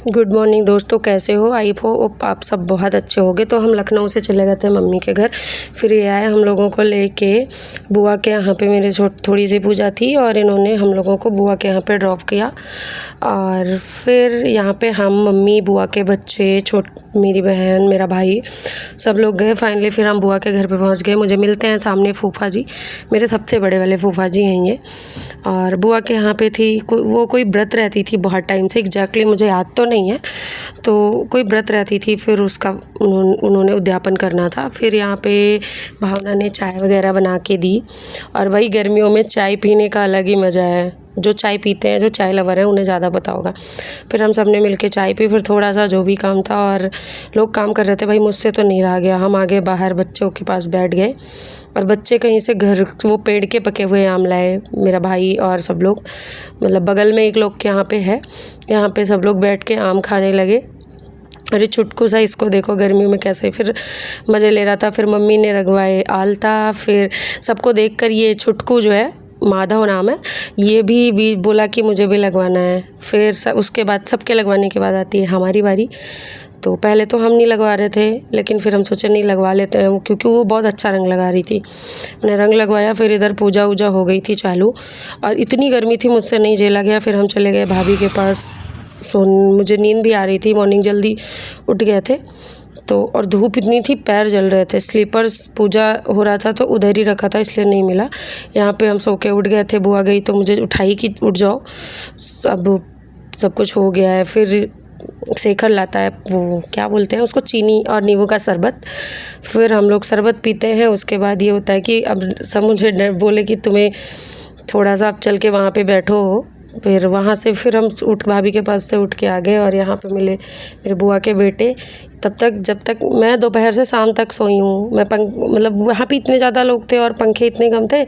Good morning दोस्तों, कैसे हो? आई होप आप सब बहुत अच्छे होंगे। तो हम लखनऊ से चले गए थे मम्मी के घर। फिर ये आए हम लोगों को लेके बुआ के यहाँ पे। मेरे थोड़ी सी पूजा थी और इन्होंने हम लोगों को बुआ के यहाँ पे ड्रॉप किया। और फिर यहाँ पे हम मम्मी, बुआ के बच्चे, मेरी बहन, मेरा भाई, सब लोग गए। फाइनली फिर हम बुआ के घर पे पहुँच गए। मुझे मिलते हैं सामने फूफा जी, मेरे सबसे बड़े वाले फूफा जी हैं ये। और बुआ के यहाँ पे थी वो कोई व्रत रहती थी बहुत टाइम से, एग्जैक्टली मुझे याद तो नहीं है। तो कोई व्रत रहती थी, फिर उसका उन्होंने उद्यापन करना था। फिर यहाँ पे भावना ने चाय वगैरह बना के दी। और वही गर्मियों में चाय पीने का अलग ही मज़ा है। जो चाय पीते हैं, जो चाय लवर हैं, उन्हें ज़्यादा पता होगा। फिर हम सब ने मिल के चाय पी। फिर थोड़ा सा जो भी काम था, और लोग काम कर रहे थे, भाई मुझसे तो नहीं रहा गया। हम आगे बाहर बच्चों के पास बैठ गए और बच्चे कहीं से घर वो पेड़ के पके हुए आम लाए। मेरा भाई और सब लोग, मतलब बगल में एक लोग के यहाँ पे है, यहाँ पे सब लोग बैठ के आम खाने लगे। अरे छुटकू सा, इसको देखो गर्मियों में कैसे फिर मज़े ले रहा था। फिर मम्मी ने रखवाए आलता। फिर सबको देखकर ये छुटकू जो है, माधव नाम है, ये भी बोला कि मुझे भी लगवाना है। फिर उसके बाद सबके लगवाने के बाद आती है हमारी बारी। तो पहले तो हम नहीं लगवा रहे थे, लेकिन फिर हम सोचे नहीं लगवा लेते हैं, क्योंकि वो बहुत अच्छा रंग लगा रही थी। मैंने रंग लगवाया। फिर इधर पूजा वूजा हो गई थी चालू, और इतनी गर्मी थी, मुझसे नहीं झेला गया। फिर हम चले गए भाभी के पास। मुझे नींद भी आ रही थी, मॉर्निंग जल्दी उठ गए थे तो। और धूप इतनी थी, पैर जल रहे थे। स्लीपर्स पूजा हो रहा था तो उधर ही रखा था, इसलिए नहीं मिला। यहाँ पे हम सो के उठ गए थे। बुआ गई तो मुझे उठाई कि उठ जाओ, अब सब कुछ हो गया है। फिर शेखर लाता है, वो क्या बोलते हैं उसको, चीनी और नींबू का शरबत। फिर हम लोग शरबत पीते हैं। उसके बाद ये होता है कि अब सब मुझे बोले कि तुम्हें थोड़ा सा आप चल के वहाँ पे बैठो। फिर वहाँ से फिर हम भाभी के पास से उठ के आ गए और यहाँ पे मिले मेरे बुआ के बेटे। जब तक मैं दोपहर से शाम तक सोई हूँ। मैं मतलब वहाँ पे इतने ज़्यादा लोग थे और पंखे इतने कम थे,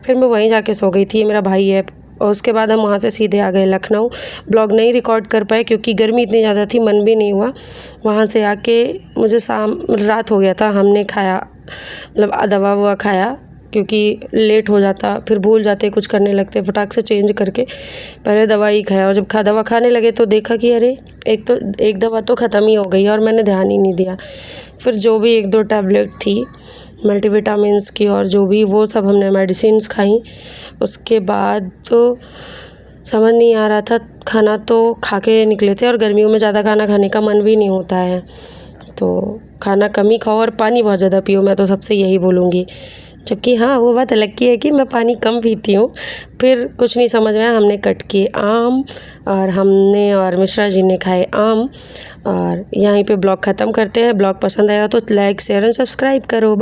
फिर मैं वहीं जाके सो गई थी। ये मेरा भाई है। और उसके बाद हम वहाँ से सीधे आ गए लखनऊ। ब्लॉग नहीं रिकॉर्ड कर पाए क्योंकि गर्मी इतनी ज़्यादा थी, मन भी नहीं हुआ। वहाँ से आके मुझे रात हो गया था। हमने खाया, मतलब दवा ववा खाया, क्योंकि लेट हो जाता, फिर भूल जाते, कुछ करने लगते। फटाक से चेंज करके पहले दवा ही खाया। और जब दवा खाने लगे तो देखा कि अरे एक दवा तो ख़त्म ही हो गई, और मैंने ध्यान ही नहीं दिया। फिर जो भी 1-2 टैबलेट थी मल्टीविटामिन्स की, और जो भी, वो सब हमने मेडिसिन्स खाई। उसके बाद तो समझ नहीं आ रहा था। खाना तो खा के निकले थे, और गर्मियों में ज़्यादा खाना खाने का मन भी नहीं होता है। तो खाना कम ही खाओ और पानी बहुत ज़्यादा पियो, मैं तो सबसे यही बोलूँगी। जबकि हाँ, वो बात अलग की है कि मैं पानी कम पीती हूँ। फिर कुछ नहीं समझ में आया, हमने कट किए आम, और हमने और मिश्रा जी ने खाए आम। और यहीं पे ब्लॉग ख़त्म करते हैं। ब्लॉग पसंद आया तो लाइक, शेयर एंड सब्सक्राइब करो।